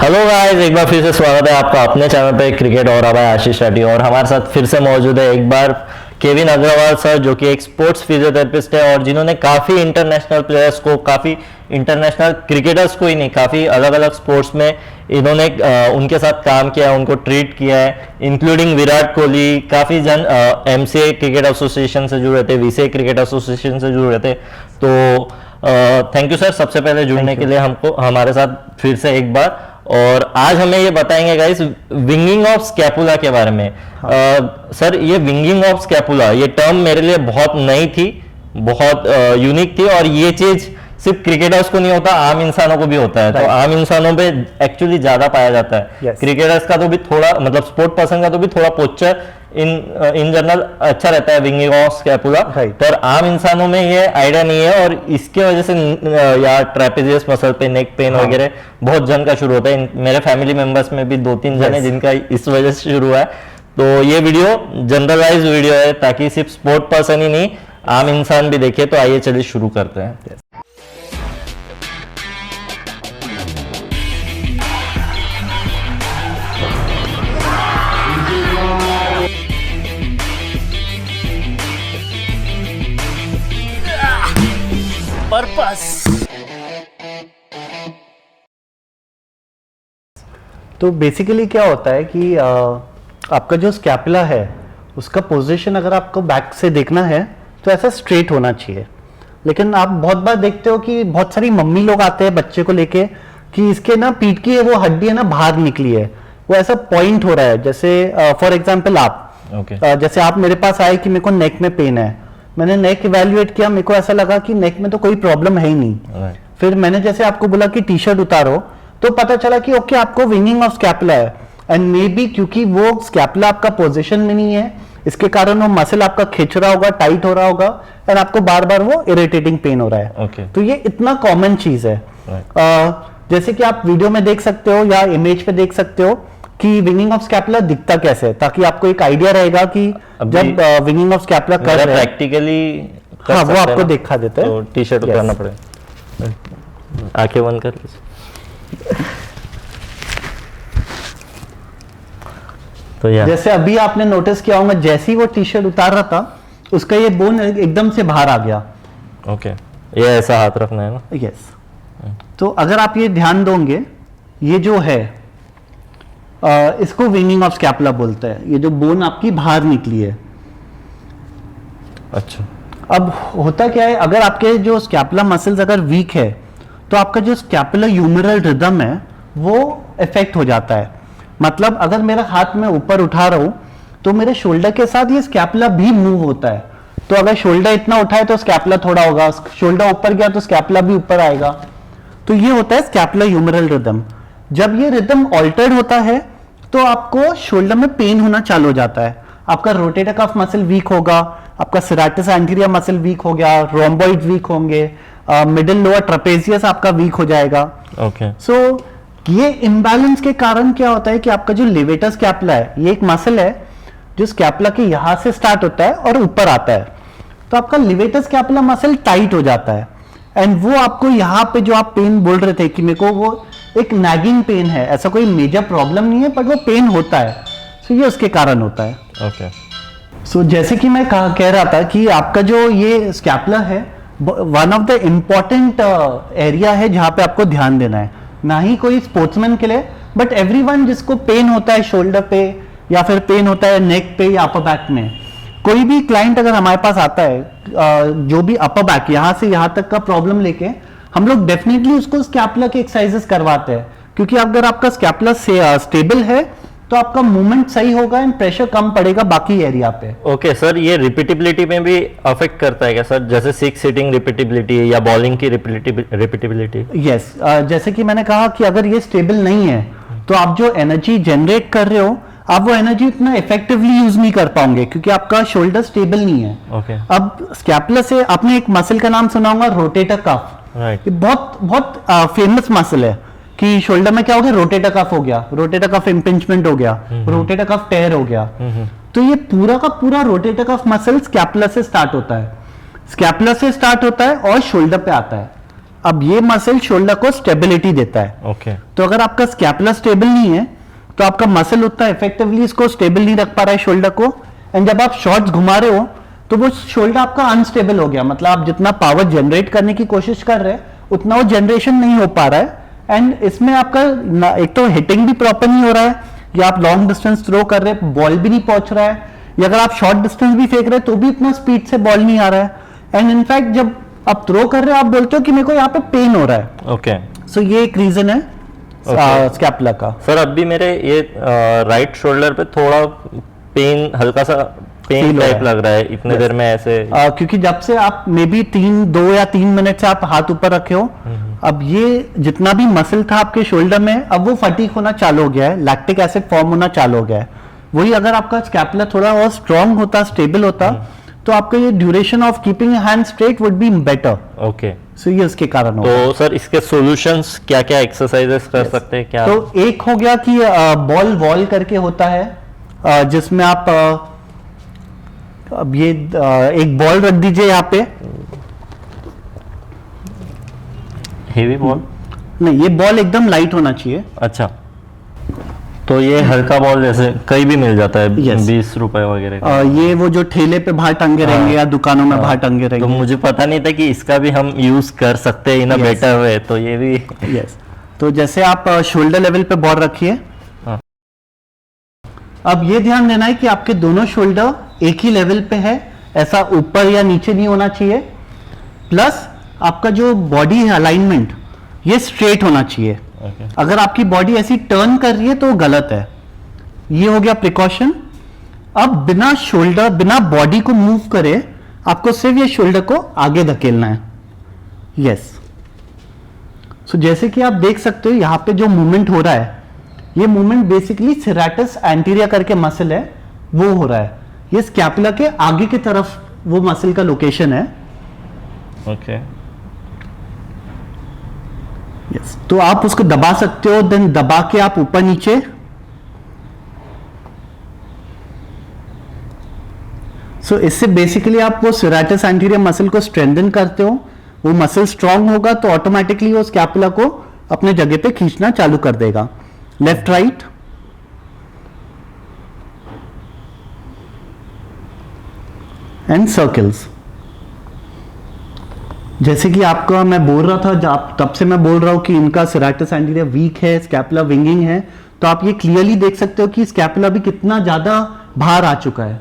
Hello guys, एक बार फिर से स्वागत है आपका अपने चैनल पे क्रिकेट और भाई आशीष रेड्डी। और हमारे साथ फिर से मौजूद है एक बार केविन अग्रवाल सर, जो कि एक स्पोर्ट्स फिजियोथेरेपिस्ट है और जिन्होंने काफ़ी इंटरनेशनल प्लेयर्स को, काफ़ी इंटरनेशनल क्रिकेटर्स को ही नहीं, काफ़ी अलग अलग स्पोर्ट्स में इन्होंने उनके साथ काम किया है, उनको ट्रीट किया है, इंक्लूडिंग विराट कोहली। काफ़ी जन एमसीए क्रिकेट एसोसिएशन से जुड़े थे, वीसीए क्रिकेट एसोसिएशन से जुड़े थे। तो थैंक यू सर, सबसे पहले जुड़ने के लिए हमको हमारे साथ फिर से एक बार। और आज हमें ये बताएंगे गाइस विंगिंग ऑफ स्कैपुला के बारे में। सर, ये विंगिंग ऑफ स्कैपुला, ये टर्म मेरे लिए बहुत नई थी, बहुत यूनिक थी। और ये चीज सिर्फ क्रिकेटर्स को नहीं होता, आम इंसानों को भी होता है। तो आम इंसानों पे एक्चुअली ज्यादा पाया जाता है। क्रिकेटर्स का तो भी थोड़ा, मतलब स्पोर्ट पर्सन का तो भी थोड़ा पोस्चर इन जनरल अच्छा रहता है विंगिंग ऑफ स्कैपुला, पर आम इंसानों में ये आइडिया नहीं है। और इसके वजह से या ट्रेपेजियस मसल पे नेक पेन वगैरह बहुत जन का शुरू होता है। मेरे फैमिली मेंबर्स में भी 2-3 जन है जिनका इस वजह से शुरू हुआ है। तो ये वीडियो जनरलाइज वीडियो है, ताकि सिर्फ स्पोर्ट पर्सन ही नहीं, आम इंसान भी देखे। तो आइए चलिए शुरू करते हैं। तो बेसिकली क्या होता है कि आपका जो स्कैपुला है उसका पोजीशन अगर आपको बैक से देखना है तो ऐसा स्ट्रेट होना चाहिए। लेकिन आप बहुत बार देखते हो कि बहुत सारी मम्मी लोग आते हैं बच्चे को लेके कि इसके ना पीठ की वो हड्डी है ना बाहर निकली है, वो ऐसा पॉइंट हो रहा है। जैसे फॉर एग्जाम्पल आप जैसे आप मेरे पास आए कि मेरे को नेक में पेन है, मैंने नेक इवेल्युएट किया, मेरे को ऐसा लगा कि नेक में तो कोई प्रॉब्लम है ही नहीं। फिर मैंने जैसे आपको बोला कि टी शर्ट उतारो, तो पता चला कि ओके आपको विंगिंग ऑफ स्कैपुला है। एंड मे बी क्योंकि वो स्कैपुला आपका पोजीशन में नहीं है, इसके कारण वो मसल आपका खिंच रहा होगा, टाइट हो रहा होगा, एंड आपको बार बार वो इरिटेटिंग पेन हो रहा है। तो ये इतना कॉमन चीज है। जैसे कि आप वीडियो में देख सकते हो या इमेज पे देख सकते हो कि विंगिंग ऑफ स्कैपुला दिखता कैसे है, ताकि आपको एक आइडिया रहेगा कि जब विंगिंग ऑफ स्कैपुला कर रहे हैं प्रैक्टिकली, हाँ वो आपको दिखा देता है। तो टी शर्ट उतारना पड़ेगा, आंखें बंद कर तो जैसे अभी आपने नोटिस किया होगा, जैसे ही वो टी शर्ट उतार रहा था उसका ये बोन एकदम से बाहर आ गया। ओके, ये ऐसा हाथ रखना है ना। यस। तो अगर आप ये ध्यान दोगे, ये जो है इसको विंगिंग ऑफ स्कैपुला बोलते हैं, ये जो बोन आपकी बाहर निकली है। अच्छा, अब होता क्या है, अगर आपके जो स्कैपुला मसल्स अगर वीक है तो आपका जो स्कैपुलर ह्यूमरल रिदम है वो इफेक्ट हो जाता है। मतलब अगर मेरा हाथ में ऊपर उठा रहा हूं तो मेरे शोल्डर के साथ ये स्कैपुला भी मूव होता है। तो अगर शोल्डर इतना उठाए तो स्कैपुला थोड़ा होगा, शोल्डर ऊपर गया तो स्कैपुला भी ऊपर आएगा। तो ये होता है स्कैपुलर ह्यूमरल रिदम। जब ये रिदम ऑल्टर्ड होता है तो आपको शोल्डर में पेन होना चालू हो जाता है। आपका रोटेटर कफ मसल वीक होगा, आपका सेरेटस एंटीरियर मसल वीक हो गया, रोम्बॉइड वीक होंगे, मिडिल लोअर ट्रेपेजियस आपका वीक हो जाएगा। ओके। सो ये इम्बैलेंस के कारण क्या होता है कि आपका जो लेवेटर स्कैपुला है, ये एक मसल है जो स्कैपुला के यहां से स्टार्ट होता है और ऊपर आता है। तो आपका लेवेटर स्कैपुला मसल टाइट हो जाता है, एंड वो आपको यहाँ पे जो आप पेन बोल रहे थे कि मेरे को वो एक नैगिंग पेन है, ऐसा कोई मेजर प्रॉब्लम नहीं है, बट वो पेन होता है। सो ये उसके कारण होता है। ओके। सो जैसे कि मैं कह रहा था कि आपका जो ये स्कैपुला है one of the important area है जहां पे आपको ध्यान देना है। ना ही कोई स्पोर्ट्समैन के लिए, बट एवरीवन जिसको पेन होता है शोल्डर पे या फिर पेन होता है नेक पे या अपर बैक में, कोई भी क्लाइंट अगर हमारे पास आता है जो भी अपर बैक यहां से यहां तक का प्रॉब्लम लेके, हम लोग डेफिनेटली उसको स्कैपुला के एक्सरसाइजेस करवाते हैं। क्योंकि अगर आपका स्कैपुला स्टेबल है तो आपका मूवमेंट सही होगा एंड प्रेशर कम पड़ेगा बाकी एरिया पे। ओके सर, ये रिपीटेबिलिटी में भी अफेक्ट करता है क्या सर? जैसे सिक्स सिटिंग रिपीटेबिलिटी या बॉलिंग की रिपीटेबिलिटी? यस, जैसे कि मैंने कहा कि अगर ये स्टेबल नहीं है तो आप जो एनर्जी जनरेट कर रहे हो, आप वो एनर्जी उतना इफेक्टिवली यूज नहीं कर पाओगे क्योंकि आपका शोल्डर स्टेबल नहीं है। ओके। अब स्कैपुला से आपने एक मसल का नाम सुना होगा, रोटेटर कफ। ये बहुत बहुत फेमस मसल है कि शोल्डर में क्या हो गया, रोटेटर कफ हो गया, रोटेटर कफ इंपिंचमेंट हो गया, रोटेटर कफ टेयर हो गया। तो ये पूरा का पूरा रोटेटर कफ मसल स्कैपुला से स्टार्ट होता है, स्कैपुला से स्टार्ट होता है और शोल्डर पे आता है। अब ये मसल शोल्डर को स्टेबिलिटी देता है। ओके। तो अगर आपका स्कैपुला स्टेबल नहीं है तो आपका मसल उतना इफेक्टिवली इसको स्टेबल नहीं रख पा रहा है शोल्डर को, एंड जब आप शॉट्स घुमा रहे हो तो वो शोल्डर आपका अनस्टेबल हो गया, मतलब आप जितना पावर जनरेट करने की कोशिश कर रहे हैं उतना वो जनरेशन नहीं हो पा रहा है, एंड इसमें आपका एक तो हिटिंग भी प्रॉपर नहीं हो रहा है, या आप लॉन्ग डिस्टेंस थ्रो कर रहे हैं बॉल भी नहीं पहुंच रहा है, या अगर आप शॉर्ट डिस्टेंस भी फेंक रहे हैं तो भी इतना स्पीड से बॉल नहीं आ रहा है, एंड इनफैक्ट जब आप थ्रो कर रहे हो आप बोलते हो कि मेरे को यहाँ पे पेन हो रहा है। ओके। सो ये एक रीजन है स्कैपुला का। सर अभी मेरे ये राइट शोल्डर पे थोड़ा पेन, हल्का सा पेन Feel हो टाइप रहा है। लग रहा है इतने देर में ऐसे। क्योंकि जब से आप मे बी 2 या 3 मिनट से आप हाथ ऊपर रखे हो, अब ये जितना भी मसल था आपके शोल्डर में अब वो फटीक होना चालू हो गया है, लैक्टिक एसिड फॉर्म होना चालू हो गया है। वही अगर आपका स्कैपुला थोड़ा और स्ट्रांग होता, स्टेबल होता, तो आपका ये duration of keeping hand straight would be better. Okay. So ये उसके कारण होगा। तो सर इसके सॉल्यूशंस क्या क्या एक्सरसाइजेस कर सकते हैं क्या? तो एक हो गया कि बॉल वॉल करके होता है, जिसमें आप अब ये एक बॉल रख दीजिए यहाँ पे। Heavy ball? नहीं, ये बॉल एकदम लाइट होना चाहिए। अच्छा, तो ये हल्का बॉल जैसे कहीं भी मिल जाता है? Yes. 20 रुपए वगैरह का? ये वो जो ठेले पे बाहर टंगे रहेंगे या दुकानों में बाहर टंगे तो रहेंगे। मुझे पता नहीं था कि इसका भी हम यूज कर सकते हैं इन अ Yes. बेटर वे, तो ये भी। यस। तो जैसे आप शोल्डर लेवल पे बॉल रखिए। हाँ। अब ये ध्यान देना है कि आपके दोनों शोल्डर एक ही लेवल पे है, ऐसा ऊपर या नीचे नहीं होना चाहिए। प्लस आपका जो बॉडी है अलाइनमेंट ये स्ट्रेट होना चाहिए। ओके। अगर आपकी बॉडी ऐसी टर्न कर रही है तो वो गलत है। ये हो गया प्रिकॉशन। अब बिना शोल्डर, बिना बॉडी को मूव करे आपको सिर्फ ये शोल्डर को आगे धकेलना है। यस। सो जैसे कि आप देख सकते हो यहां पे जो मूवमेंट हो रहा है, ये मूवमेंट बेसिकली सेरेटस एंटीरियर करके मसल है वो हो रहा है। ये स्कैपुला के आगे की तरफ वो मसल का लोकेशन है। ओके। यस। तो आप उसको दबा सकते हो, देन दबा के आप ऊपर नीचे। सो इससे बेसिकली आप वो सेरेटस एंटीरियर मसल को स्ट्रेंथन करते हो। वो मसल स्ट्रांग होगा तो ऑटोमेटिकली वो स्कैपुला को अपने जगह पे खींचना चालू कर देगा। Left right. And circles. जैसे कि आपका मैं बोल रहा था, तब से मैं बोल रहा हूं कि इनका सेरेटस एंटीरियर वीक है, स्कैपुला विंगिंग है, तो आप ये क्लियरली देख सकते हो कि स्कैपुला भी कितना ज्यादा बाहर आ चुका है।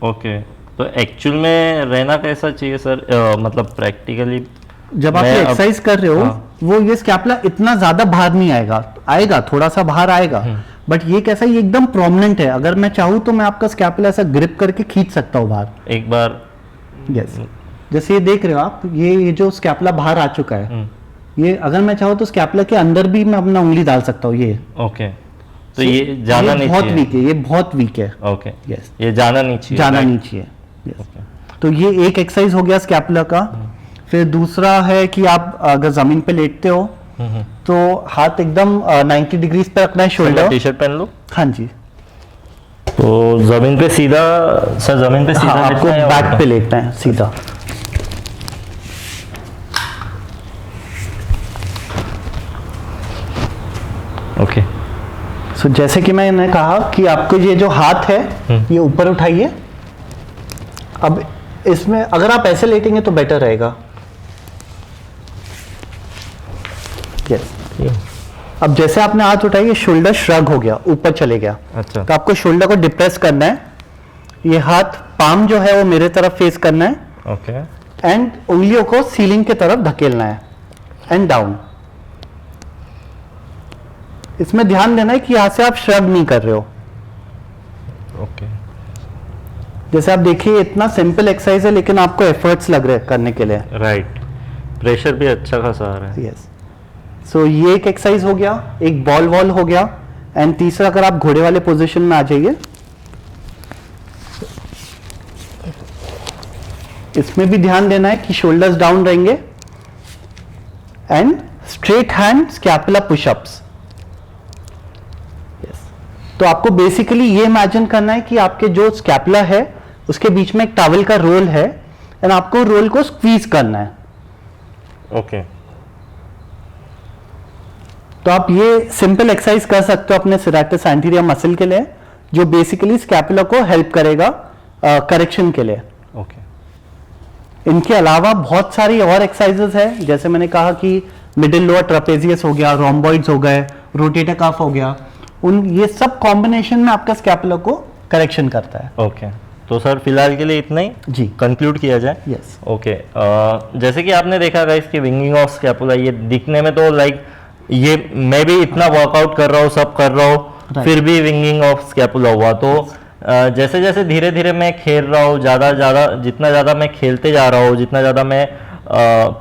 ओके। तो एक्चुअल में रहना कैसा चाहिए सर, मतलब प्रैक्टिकली जब आप मैं ये अब- एक्सरसाइज कर रहे हो, हाँ। वो ये स्कैपुला इतना ज्यादा बाहर नहीं आएगा, आएगा थोड़ा सा बाहर आएगा, बट ये कैसा, ये एकदम प्रोमिनेंट है। अगर मैं चाहूँ तो मैं आपका स्कैपुला ऐसा ग्रिप करके खींच सकता हूँ बाहर। एक बार। यस। जैसे ये देख रहे हो आप, ये जो स्कैपुला बाहर आ चुका है, ये अगर मैं चाहूँ तो स्कैपुला के अंदर भी मैं अपना उंगली डाल सकता हूँ। ये ओके। तो ये जाना नहीं बहुत चाहिए? वीक है, ये बहुत वीक है। ओके। यस। ये जाना नहीं चाहिए? जाना right? नहीं चाहिए। Yes. ओके। तो ये एक एक्सरसाइज हो गया स्कैपुला का। फिर दूसरा है कि आप अगर जमीन पे लेटते हो तो हाथ एकदम 90 डिग्रीज पे रखना है शोल्डर। टी शर्ट पहन लो। हाँ जी। तो जमीन पे सीधा, सर जमीन पे सीधा हाँ, आपको लेटना है या बैक उल्टा? पे लेटना है सीधा। ओके। सो जैसे कि मैंने कहा कि आपको ये जो हाथ है ये ऊपर उठाइए। अब इसमें अगर आप ऐसे लेटेंगे तो बेटर रहेगा। यस। अब जैसे आपने हाथ उठाई, शोल्डर श्रग हो गया, ऊपर चले गया। अच्छा। तो आपको शोल्डर को डिप्रेस करना है। ये हाथ पाम जो है वो मेरे तरफ फेस करना है, ओके। एंड उंगलियों को सीलिंग की तरफ धकेलना है, एंड डाउन। इसमें ध्यान देना है कि यहां से आप श्रग नहीं कर रहे हो। ओके। जैसे आप देखिए इतना सिंपल एक्सरसाइज है लेकिन आपको एफर्ट्स लग रहे हैं करने के लिए। राइट। प्रेशर भी अच्छा खासा आ रहा है। यस। सो ये एक एक्सरसाइज हो गया, एक बॉल वॉल हो गया, एंड तीसरा अगर आप घोड़े वाले पोजीशन में आ जाइए, इसमें भी ध्यान देना है कि शोल्डर्स डाउन रहेंगे, and straight hand scapula pushups. तो आपको बेसिकली ये इमेजिन करना है कि आपके जो स्कैपुला है उसके बीच में एक टॉवल का रोल है, एंड आपको रोल को स्क्वीज करना है। ओके तो आप ये सिंपल एक्सरसाइज कर सकते हो अपने सिराटस एंटीरियर मसल के लिए, जो बेसिकली स्कैपुला को हेल्प करेगा करेक्शन के लिए। ओके इनके अलावा बहुत सारी और एक्सरसाइजेस है, जैसे मैंने कहा कि मिडिल लोअर ट्रापेजियस हो गया, रोम्बॉइड्स हो गए, रोटेटर कफ हो गया, ये सब कॉम्बिनेशन में आपका स्कैपुला को करेक्शन करता है। ओके तो सर फिलहाल के लिए इतना ही जी कंक्लूड किया जाए। यस ओके जैसे कि आपने देखा गाइस कि विंगिंग ऑफ स्कैपुला, ये दिखने में तो लाइक ये मैं भी इतना वर्कआउट कर रहा हूँ, सब कर रहा हूँ, Right. फिर भी विंगिंग ऑफ स्कैपुला हुआ। तो जैसे जैसे धीरे धीरे मैं खेल रहा हूँ, जितना ज़्यादा मैं खेलते जा रहा हूँ, जितना ज़्यादा मैं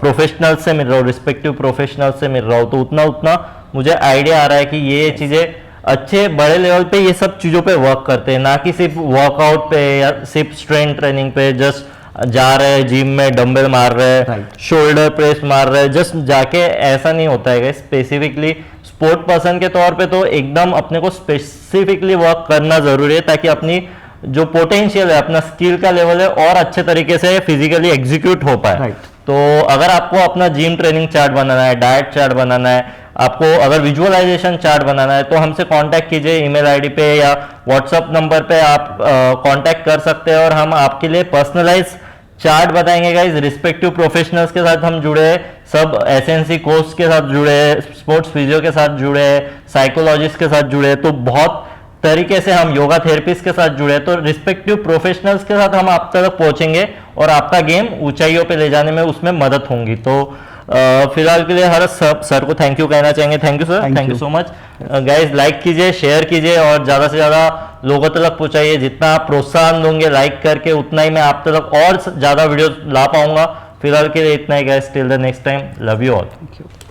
प्रोफेशनल से मिल रहा हूँ, रिस्पेक्टिव प्रोफेशनल से मिल रहा हूँ, तो उतना उतना मुझे आइडिया आ रहा है कि ये चीज़ें अच्छे बड़े लेवल पे ये सब चीज़ों पे वर्क करते हैं, ना कि सिर्फ वर्कआउट पे या सिर्फ स्ट्रेंथ ट्रेनिंग पे जस्ट जा रहे हैं जिम में डंबल मार रहे हैं, Right. शोल्डर प्रेस मार रहे हैं, जस्ट जाके ऐसा नहीं होता है। स्पेसिफिकली स्पोर्ट पर्सन के तौर पे तो एकदम अपने को स्पेसिफिकली वर्क करना जरूरी है, ताकि अपनी जो पोटेंशियल है, अपना स्किल का लेवल है और अच्छे तरीके से फिजिकली एग्जीक्यूट हो पाए। Right. तो अगर आपको अपना जिम ट्रेनिंग चार्ट बनाना है, डाइट चार्ट बनाना है, आपको अगर विजुअलाइजेशन चार्ट बनाना है, तो हमसे कांटेक्ट कीजिए ईमेल आईडी पे या व्हाट्सएप नंबर पे आप कांटेक्ट कर सकते हैं और हम आपके लिए पर्सनलाइज चार्ट बताएंगे गाइस। रिस्पेक्टिव प्रोफेशनल्स के साथ हम जुड़े हैं, सब एसएनसी कोर्स के साथ जुड़े हैं, स्पोर्ट्स फिजियो के साथ जुड़े हैं, साइकोलॉजिस्ट के साथ जुड़े हैं, तो बहुत तरीके से हम योगा थेरेपिस्ट के साथ जुड़े हैं। तो रिस्पेक्टिव प्रोफेशनल्स के साथ हम आप तक पहुंचेंगे और आपका गेम ऊंचाइयों पे ले जाने में उसमें मदद होंगी। तो फिलहाल के लिए हर सर को थैंक यू कहना चाहेंगे। Thank you sir, Thank thank you you. So much guys. Like कीजिए, शेयर कीजिए और ज़्यादा से ज़्यादा लोगों तक पहुंचाइए। जितना आप प्रोत्साहन दोगे लाइक करके, उतना ही मैं आप तक और ज़्यादा वीडियो ला पाऊंगा। फिलहाल के लिए इतना ही guys, till the next time, love you all. Thank you.